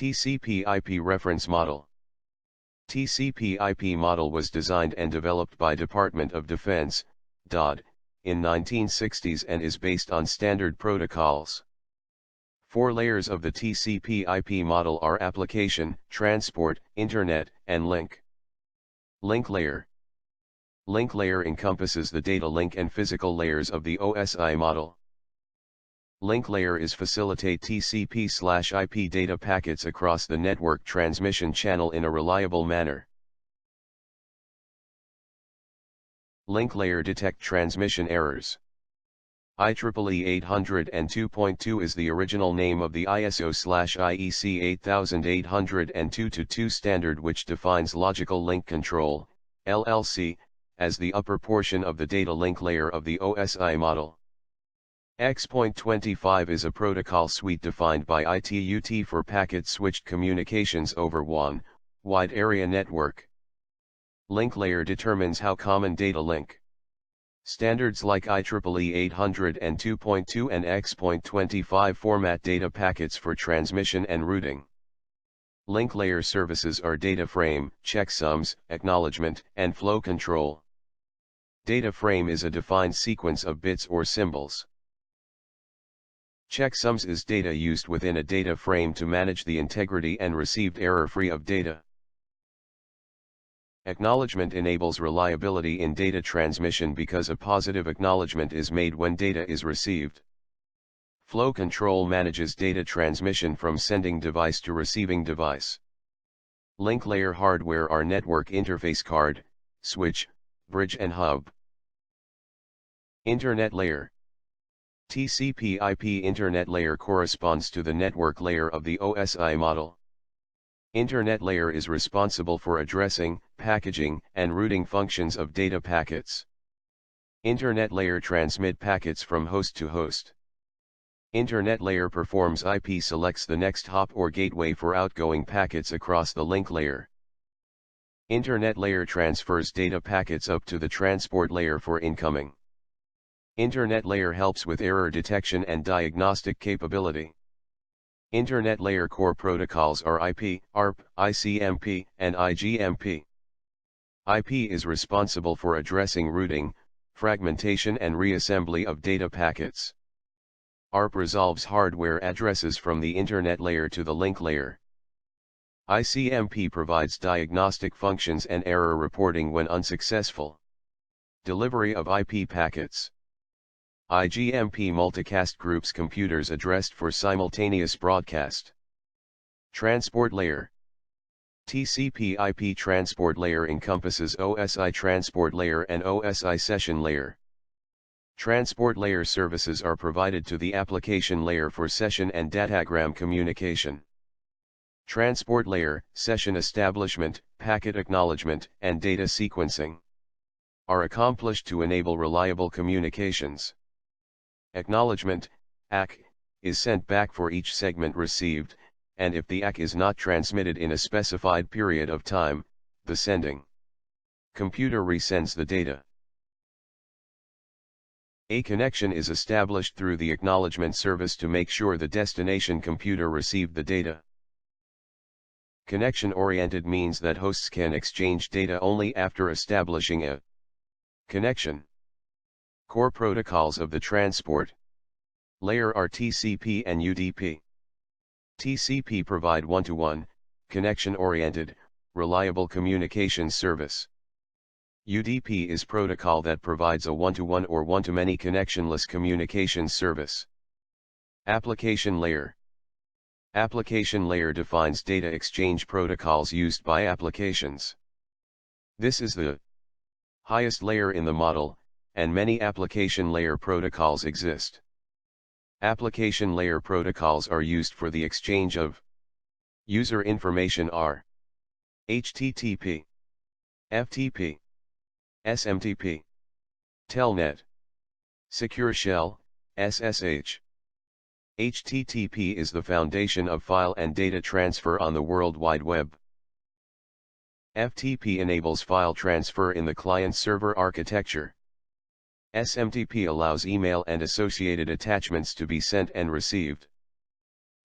TCP/IP Reference Model. TCP/IP model was designed and developed by Department of Defense, DoD, in 1960s and is based on standard protocols. 4 layers of the TCP/IP model are application, transport, internet, and link. Link layer. Link layer encompasses the data link and physical layers of the OSI model. Link layer is facilitate TCP/IP data packets across the network transmission channel in a reliable manner. Link layer detect transmission errors. IEEE 802.2 is the original name of the ISO/IEC 8802-2 standard, which defines logical link control, LLC, as the upper portion of the data link layer of the OSI model. X.25 is a protocol suite defined by ITUT for packet-switched communications over WAN, wide area network. Link layer determines how common data link. Standards like IEEE 802.2 and X.25 format data packets for transmission and routing. Link layer services are data frame, checksums, acknowledgement, and flow control. Data frame is a defined sequence of bits or symbols. Checksums is data used within a data frame to manage the integrity and received error-free of data. Acknowledgement enables reliability in data transmission because a positive acknowledgement is made when data is received. Flow control manages data transmission from sending device to receiving device. Link layer hardware are network interface card, switch, bridge and hub. Internet layer. TCP/IP Internet layer corresponds to the network layer of the OSI model. Internet layer is responsible for addressing, packaging, and routing functions of data packets. Internet layer transmit packets from host to host. Internet layer performs IP selects the next hop or gateway for outgoing packets across the link layer. Internet layer transfers data packets up to the transport layer for incoming. Internet layer helps with error detection and diagnostic capability. Internet layer core protocols are IP, ARP, ICMP, and IGMP. IP is responsible for addressing routing, fragmentation and reassembly of data packets. ARP resolves hardware addresses from the Internet layer to the link layer. ICMP provides diagnostic functions and error reporting when unsuccessful. Delivery of IP packets. IGMP multicast groups computers addressed for simultaneous broadcast. Transport layer. TCP/IP transport layer encompasses OSI transport layer and OSI session layer. Transport layer services are provided to the application layer for session and datagram communication. Transport layer, session establishment, packet acknowledgement, and data sequencing are accomplished to enable reliable communications. Acknowledgement, ACK, is sent back for each segment received, and if the ACK is not transmitted in a specified period of time, the sending computer resends the data. A connection is established through the acknowledgement service to make sure the destination computer received the data. Connection-oriented means that hosts can exchange data only after establishing a connection. Core protocols of the transport layer are TCP and UDP. TCP provide one-to-one, connection-oriented, reliable communications service. UDP is protocol that provides a one-to-one or one-to-many connectionless communications service. Application layer. Application layer defines data exchange protocols used by applications. This is the highest layer in the model, and many application layer protocols exist. Application layer protocols are used for the exchange of user information are HTTP, FTP, SMTP, Telnet, Secure Shell, SSH. HTTP is the foundation of file and data transfer on the World Wide Web. FTP enables file transfer in the client-server architecture. SMTP allows email and associated attachments to be sent and received.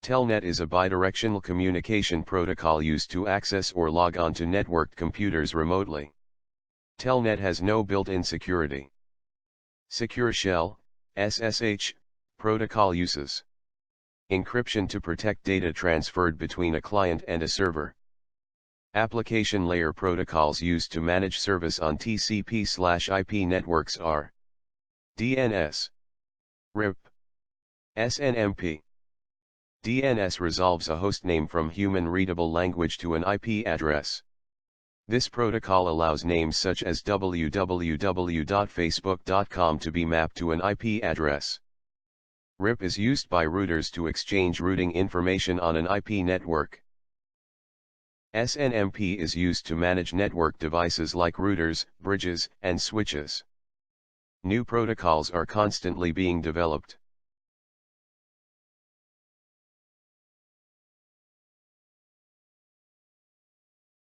Telnet is a bidirectional communication protocol used to access or log on to networked computers remotely. Telnet has no built-in security. Secure Shell, SSH, protocol uses encryption to protect data transferred between a client and a server. Application layer protocols used to manage service on TCP/IP networks are DNS, RIP, SNMP. DNS resolves a hostname from human-readable language to an IP address. This protocol allows names such as www.facebook.com to be mapped to an IP address. RIP is used by routers to exchange routing information on an IP network. SNMP is used to manage network devices like routers, bridges, and switches. New protocols are constantly being developed.